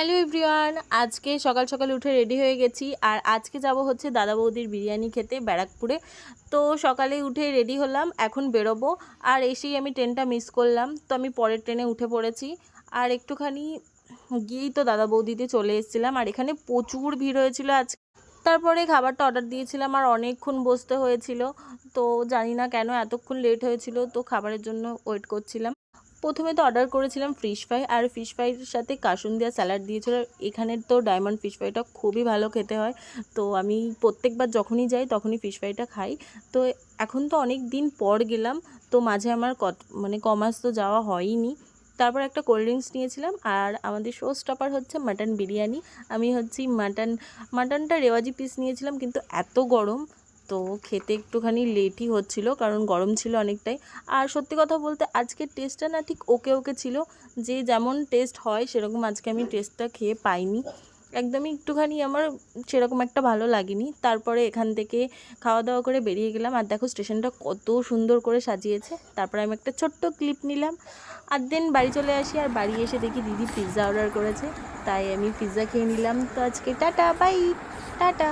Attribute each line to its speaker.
Speaker 1: Hello everyone, আজকে সকাল সকাল উঠে রেডি হয়ে গেছি। আর আজকে যাব হচ্ছে দাদা বৌদির বিরিয়ানি খেতে ব্যারাকপুরে। তো সকালে উঠে রেডি হলাম, এখন বেরোবো। আর এসেই আমি ট্রেনটা মিস করলাম, তো আমি পরের ট্রেনে উঠে পড়েছি। আর একটুখানি গিয়েই তো দাদা বৌদিতে চলে এসেছিলাম, আর এখানে প্রচুর ভিড় হয়েছিল আজ। তারপরে খাবারটা অর্ডার দিয়েছিলাম, আর অনেকক্ষণ বসতে হয়েছিল। তো জানি না কেন এতক্ষণ লেট হয়েছিল, তো খাবারের জন্য ওয়েট করছিলাম। প্রথমে তো অর্ডার করেছিলাম ফিশ ফ্রাই, আর ফিশ ফ্রাইয়ের সাথে কাসুন্দিয়া স্যালাড দিয়েছিল। এখানের তো ডায়মন্ড ফিশ ফ্রাইটা খুবই ভালো খেতে হয়, তো আমি প্রত্যেকবার যখনই যাই তখনই ফিশ ফ্রাইটা খাই। তো এখন তো অনেক দিন পর গেলাম, তো মাঝে আমার কমাস তো যাওয়া হয়নি। তারপর একটা কোল্ড ড্রিঙ্কস নিয়েছিলাম, আর আমাদের শো স্টপার হচ্ছে মাটন বিরিয়ানি। আমি হচ্ছি মাটনটা রেওয়াজি পিস নিয়েছিলাম, কিন্তু এত গরম, তো খেতে একটুখানি লেটই হচ্ছিল, কারণ গরম ছিল অনেকটাই। আর সত্যি কথা বলতে আজকের টেস্টটা না ঠিক ওকে ওকে ছিল, যে যেমন টেস্ট হয় সেরকম আজকে আমি টেস্টটা খেয়ে পাইনি। একদমই একটুখানি আমার সেরকম একটা ভালো লাগেনি। তারপরে এখান থেকে খাওয়া দাওয়া করে বেরিয়ে গেলাম, আর দেখো স্টেশনটা কত সুন্দর করে সাজিয়েছে। তারপরে আমি একটা ছোট্ট ক্লিপ নিলাম, আর দেন বাড়ি চলে আসি। আর বাড়ি এসে দেখি দিদি পিৎজা অর্ডার করেছে, তাই আমি পিৎজা খেয়ে নিলাম। তো আজকে টাটা বাই, টাটা।